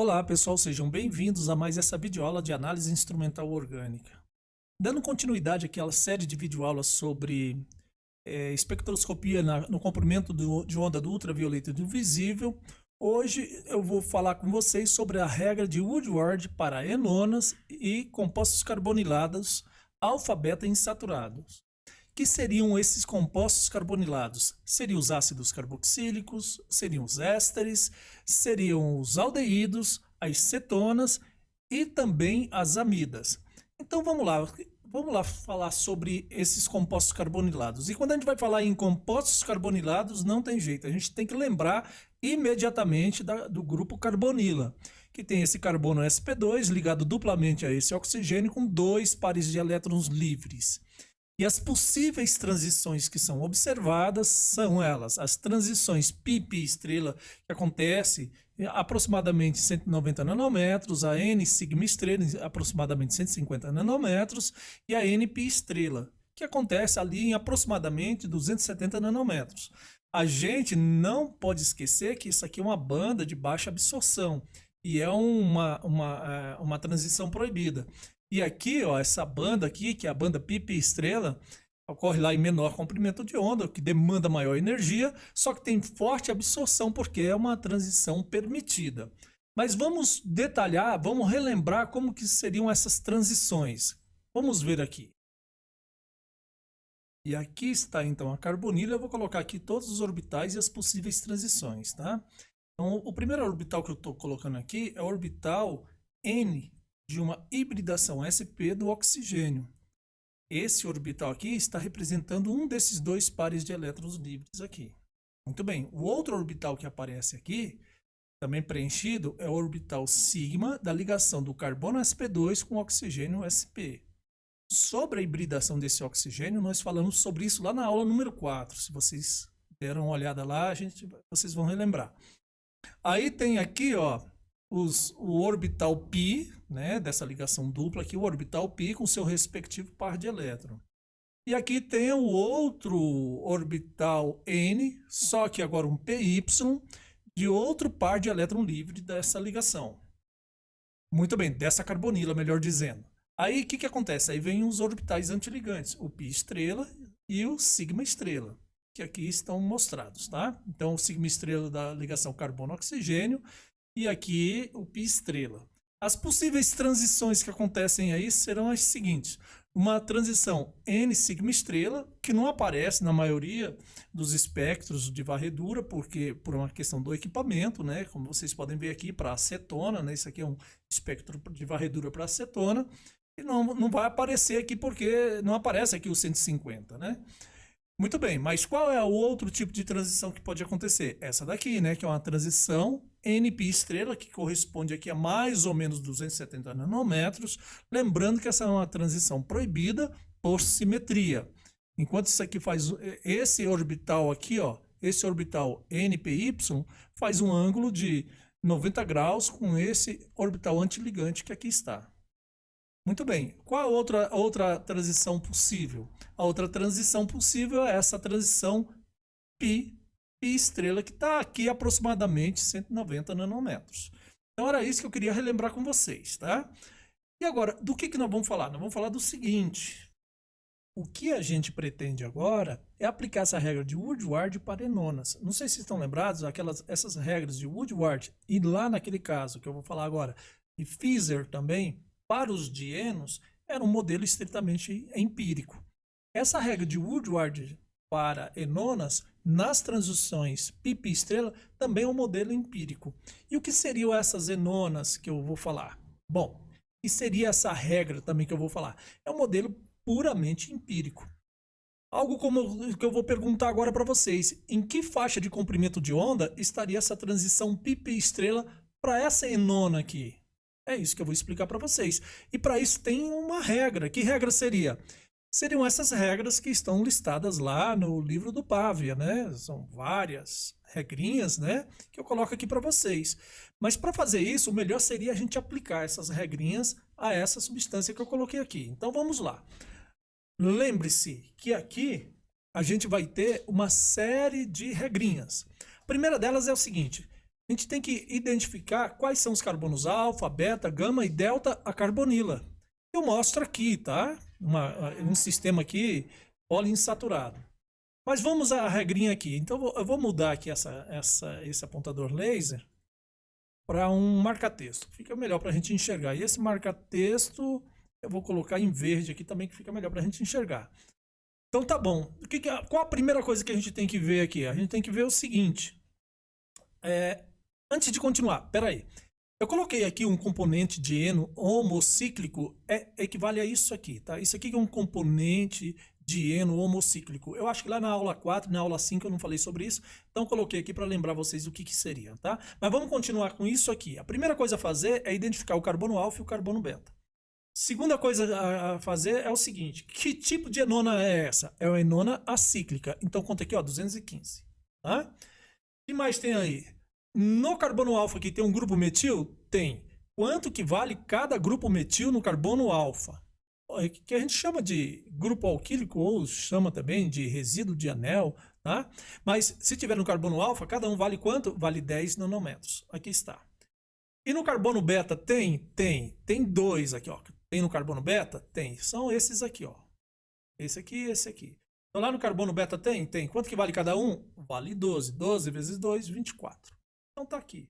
Olá pessoal, sejam bem-vindos a mais essa videoaula de análise instrumental orgânica. Dando continuidade àquela série de videoaulas sobre espectroscopia no comprimento de onda do ultravioleta e do visível, hoje eu vou falar com vocês sobre a regra de Woodward para enonas e compostos carbonilados alfa-beta insaturados. Que seriam esses compostos carbonilados? Seriam os ácidos carboxílicos, seriam os ésteres, seriam os aldeídos, as cetonas e também as amidas. Então vamos lá falar sobre esses compostos carbonilados. E quando a gente vai falar em compostos carbonilados, não tem jeito, a gente tem que lembrar imediatamente do grupo carbonila, que tem esse carbono sp2 ligado duplamente a esse oxigênio com dois pares de elétrons livres. E as possíveis transições que são observadas são elas, as transições pi-pi estrela, que acontece aproximadamente 190 nanômetros, a N sigma estrela, aproximadamente 150 nanômetros, e a N-pi estrela, que acontece ali em aproximadamente 270 nanômetros. A gente não pode esquecer que isso aqui é uma banda de baixa absorção, e é uma transição proibida. E aqui, ó, essa banda aqui, que é a banda pi-pi estrela, ocorre lá em menor comprimento de onda, que demanda maior energia, só que tem forte absorção, porque é uma transição permitida. Mas vamos detalhar, vamos relembrar como que seriam essas transições. Vamos ver aqui. E aqui está então a carbonila, eu vou colocar aqui todos os orbitais e as possíveis transições, tá? Então, o primeiro orbital que eu estou colocando aqui é o orbital N, de uma hibridação sp do oxigênio. Esse orbital aqui está representando um desses dois pares de elétrons livres aqui. Muito bem, o outro orbital que aparece aqui, também preenchido, é o orbital sigma da ligação do carbono sp2 com o oxigênio sp. Sobre a hibridação desse oxigênio, nós falamos sobre isso lá na aula número 4. Se vocês deram uma olhada lá, vocês vão relembrar. Aí tem aqui, ó, o orbital π, né, dessa ligação dupla aqui, o orbital π com seu respectivo par de elétron. E aqui tem o outro orbital N, só que agora um py, de outro par de elétron livre dessa ligação. Muito bem, dessa carbonila, melhor dizendo. Aí o que acontece? Aí vem os orbitais antiligantes, o π estrela e o sigma estrela, que aqui estão mostrados, tá? Então, o sigma estrela da ligação carbono-oxigênio, e aqui o π estrela. As possíveis transições que acontecem aí serão as seguintes. Uma transição N sigma estrela, que não aparece na maioria dos espectros de varredura, porque por uma questão do equipamento, né? Como vocês podem ver aqui para acetona, né? Isso aqui é um espectro de varredura para acetona, e não vai aparecer aqui porque não aparece aqui o 150, né? Muito bem, mas qual é o outro tipo de transição que pode acontecer? Essa daqui, né, que é uma transição N-pi estrela, que corresponde aqui a mais ou menos 270 nanômetros. Lembrando que essa é uma transição proibida por simetria. Enquanto isso aqui faz, esse orbital aqui, ó, esse orbital N-py faz um ângulo de 90 graus com esse orbital antiligante que aqui está. Muito bem, qual a outra transição possível? A outra transição possível é essa transição π estrela, que está aqui aproximadamente 190 nanômetros. Então era isso que eu queria relembrar com vocês, tá? E agora, do que nós vamos falar? Nós vamos falar do seguinte: o que a gente pretende agora é aplicar essa regra de Woodward para enonas. Não sei se vocês estão lembrados, essas regras de Woodward, e lá naquele caso que eu vou falar agora, e Fizer também, para os dienos, era um modelo estritamente empírico. Essa regra de Woodward para enonas, nas transições π-pi estrela, também é um modelo empírico. E o que seriam essas enonas que eu vou falar? Bom, e seria essa regra também que eu vou falar? É um modelo puramente empírico. Algo como que eu vou perguntar agora para vocês: em que faixa de comprimento de onda estaria essa transição π-pi estrela para essa enona aqui? É isso que eu vou explicar para vocês. E para isso tem uma regra. Que regra seria? Seriam essas regras que estão listadas lá no livro do Pavia, né? São várias regrinhas, né? Que eu coloco aqui para vocês. Mas para fazer isso, o melhor seria a gente aplicar essas regrinhas a essa substância que eu coloquei aqui. Então vamos lá. Lembre-se que aqui a gente vai ter uma série de regrinhas. A primeira delas é o seguinte: a gente tem que identificar quais são os carbonos alfa, beta, gama e delta a carbonila. Eu mostro aqui, tá? Um sistema aqui poliinsaturado. Mas vamos à regrinha aqui. Então eu vou mudar aqui esse apontador laser para um marca-texto. Fica melhor para a gente enxergar. E esse marca-texto eu vou colocar em verde aqui também, que fica melhor para a gente enxergar. Então tá bom. Qual a primeira coisa que a gente tem que ver aqui? A gente tem que ver o seguinte. Antes de continuar, peraí. Eu coloquei aqui um componente de eno homocíclico, equivale a isso aqui, tá? Isso aqui é um componente de eno homocíclico. Eu acho que lá na aula 4, na aula 5 eu não falei sobre isso, então coloquei aqui para lembrar vocês o que seria, tá? Mas vamos continuar com isso aqui. A primeira coisa a fazer é identificar o carbono alfa e o carbono beta. Segunda coisa a fazer é o seguinte, que tipo de enona é essa? É uma enona acíclica, então conta aqui, ó, 215, tá? O que mais tem aí? No carbono alfa aqui tem um grupo metil? Tem. Quanto que vale cada grupo metil no carbono alfa? Que a gente chama de grupo alquílico ou chama também de resíduo de anel, tá? Mas se tiver no carbono alfa, cada um vale quanto? Vale 10 nanômetros. Aqui está. E no carbono beta tem? Tem dois aqui, ó. Tem no carbono beta? Tem. São esses aqui, ó. Esse aqui e esse aqui. Então lá no carbono beta tem? Tem. Quanto que vale cada um? Vale 12. 12 vezes 2, 24. Então tá aqui.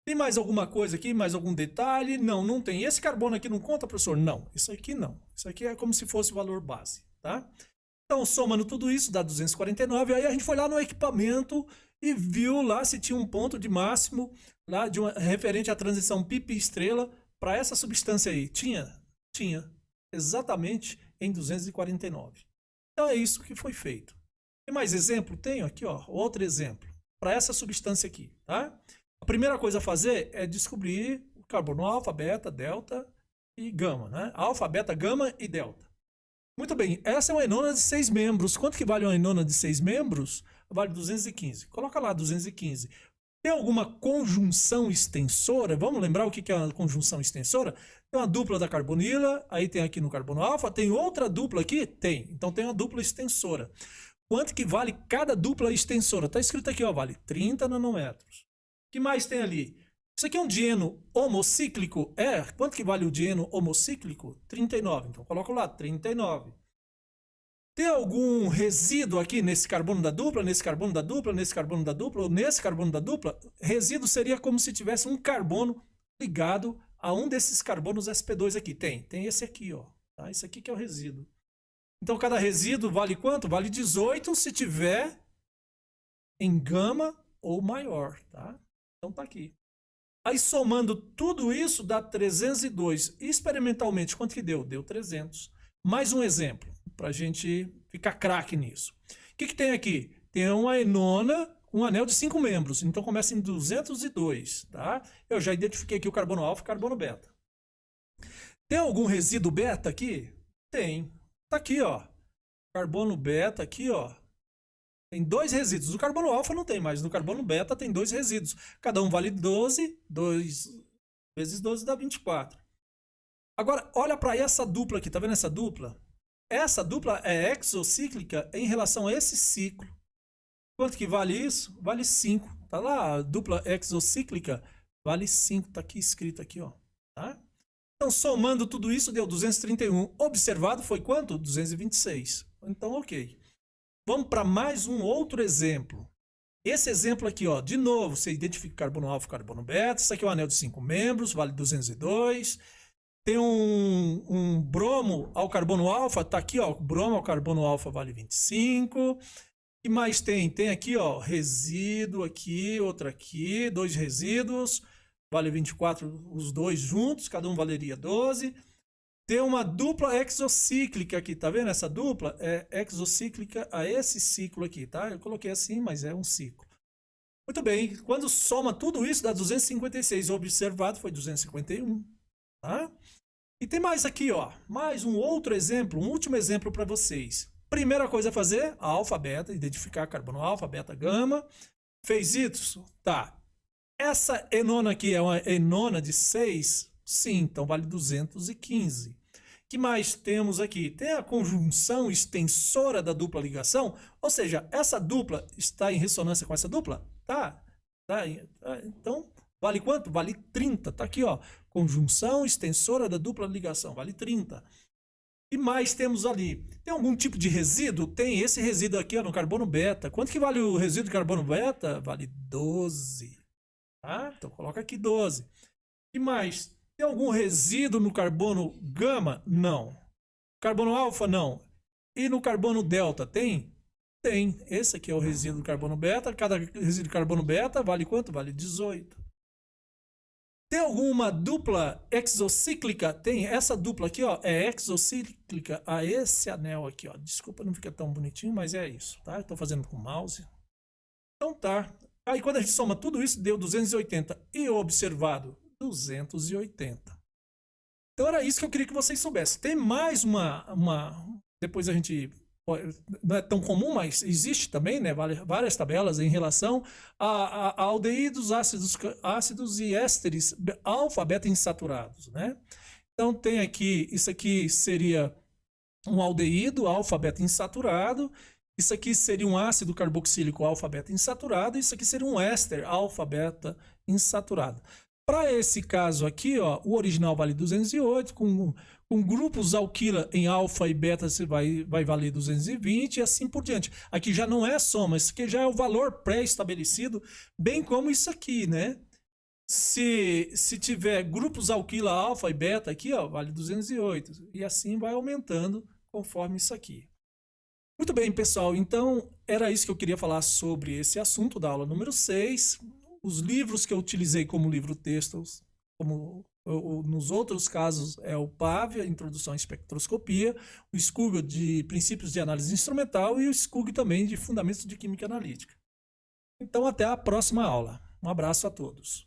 Tem mais alguma coisa aqui? Mais algum detalhe? Não, não tem. Esse carbono aqui não conta, professor? Não. Isso aqui não. Isso aqui é como se fosse o valor base, tá? Então, somando tudo isso, dá 249. Aí a gente foi lá no equipamento e viu lá se tinha um ponto de máximo lá referente à transição pi-pi-estrela para essa substância aí. Tinha. Exatamente em 249. Então é isso que foi feito. Tem mais exemplo? Tenho aqui, ó, outro exemplo. Para essa substância aqui, tá? A primeira coisa a fazer é descobrir o carbono alfa, beta, delta e gama, né? Alfa, beta, gama e delta. Muito bem, essa é uma enona de 6 membros. Quanto que vale uma enona de 6 membros? Vale 215. Coloca lá 215. Tem alguma conjunção extensora? Vamos lembrar o que é uma conjunção extensora? Tem uma dupla da carbonila, aí tem aqui no carbono alfa, tem outra dupla aqui? Tem. Então tem uma dupla extensora. Quanto que vale cada dupla extensora? Está escrito aqui, ó, vale 30 nanômetros. O que mais tem ali? Isso aqui é um dieno homocíclico? Quanto que vale o dieno homocíclico? 39. Então coloco lá, 39. Tem algum resíduo aqui nesse carbono da dupla, nesse carbono da dupla, nesse carbono da dupla ou nesse carbono da dupla? Resíduo seria como se tivesse um carbono ligado a um desses carbonos sp2 aqui. Tem esse aqui, ó. Tá? Esse aqui que é o resíduo. Então, cada resíduo vale quanto? Vale 18 se tiver em gama ou maior, tá? Então, tá aqui. Aí, somando tudo isso, dá 302. Experimentalmente, quanto que deu? Deu 300. Mais um exemplo, para a gente ficar craque nisso. O que tem aqui? Tem uma enona, um anel de 5 membros. Então, começa em 202, tá? Eu já identifiquei aqui o carbono alfa e o carbono beta. Tem algum resíduo beta aqui? Tem. Tá aqui, ó. Carbono beta aqui, ó. Tem 2 resíduos. No carbono alfa não tem, mas no carbono beta tem 2 resíduos. Cada um vale 12. 2 vezes 12 dá 24. Agora, olha para essa dupla aqui. Tá vendo essa dupla? Essa dupla é exocíclica em relação a esse ciclo. Quanto que vale isso? Vale 5. Tá lá, a dupla exocíclica vale 5. Tá aqui escrito aqui, ó. Tá? Então, somando tudo isso, deu 231. Observado foi quanto? 226. Então, ok. Vamos para mais um outro exemplo. Esse exemplo aqui, ó, de novo, você identifica carbono alfa e carbono beta. Isso aqui é um anel de 5 membros, vale 202. Tem um bromo ao carbono alfa, tá aqui, ó, bromo ao carbono alfa vale 25. O que mais tem? Tem aqui, ó, resíduo aqui, outro aqui, 2 resíduos. Vale 24 os dois juntos, cada um valeria 12. Tem uma dupla exocíclica aqui, tá vendo? Essa dupla é exocíclica a esse ciclo aqui, tá? Eu coloquei assim, mas é um ciclo. Muito bem, quando soma tudo isso dá 256. O observado foi 251, tá? E tem mais aqui, ó, mais um outro exemplo, um último exemplo para vocês. Primeira coisa a fazer, alfa, beta, identificar carbono alfa, beta, gama. Fez isso? Tá. Essa enona aqui é uma enona de 6? Sim, então vale 215. O que mais temos aqui? Tem a conjunção extensora da dupla ligação, ou seja, essa dupla está em ressonância com essa dupla? Tá. Tá? Então, vale quanto? Vale 30. Tá aqui, ó. Conjunção extensora da dupla ligação. Vale 30. E mais temos ali? Tem algum tipo de resíduo? Tem esse resíduo aqui, ó, no carbono beta. Quanto que vale o resíduo de carbono beta? Vale 12. Tá? Então coloca aqui 12. E mais? Tem algum resíduo no carbono gama? Não. Carbono alfa? Não. E no carbono delta? Tem? Tem. Esse aqui é o resíduo do carbono beta. Cada resíduo de carbono beta vale quanto? Vale 18. Tem alguma dupla exocíclica? Tem. Essa dupla aqui, ó, é exocíclica a esse anel aqui, ó. Desculpa, não fica tão bonitinho, mas é isso, tá? Estou fazendo com o mouse. Então tá. Aí quando a gente soma tudo isso, deu 280. E o observado? 280. Então era isso que eu queria que vocês soubessem. Tem mais depois a gente... Não é tão comum, mas existe também, né, várias tabelas em relação a aldeídos, ácidos e ésteres alfa, beta insaturados, né? Então tem aqui, isso aqui seria um aldeído alfa, beta insaturado, isso aqui seria um ácido carboxílico alfa, beta insaturado, isso aqui seria um éster alfa, beta insaturado. Para esse caso aqui, ó, o original vale 208, com grupos alquila em alfa e beta você vai valer 220 e assim por diante. Aqui já não é soma, isso aqui já é o valor pré-estabelecido, bem como isso aqui, né? Se tiver grupos alquila alfa e beta aqui, ó, vale 208. E assim vai aumentando conforme isso aqui. Muito bem, pessoal. Então, era isso que eu queria falar sobre esse assunto da aula número 6. Os livros que eu utilizei como livro-textos, como nos outros casos, é o Pavia, Introdução à Espectroscopia, o Skugel de Princípios de Análise Instrumental e o Skugel também de Fundamentos de Química Analítica. Então, até a próxima aula. Um abraço a todos.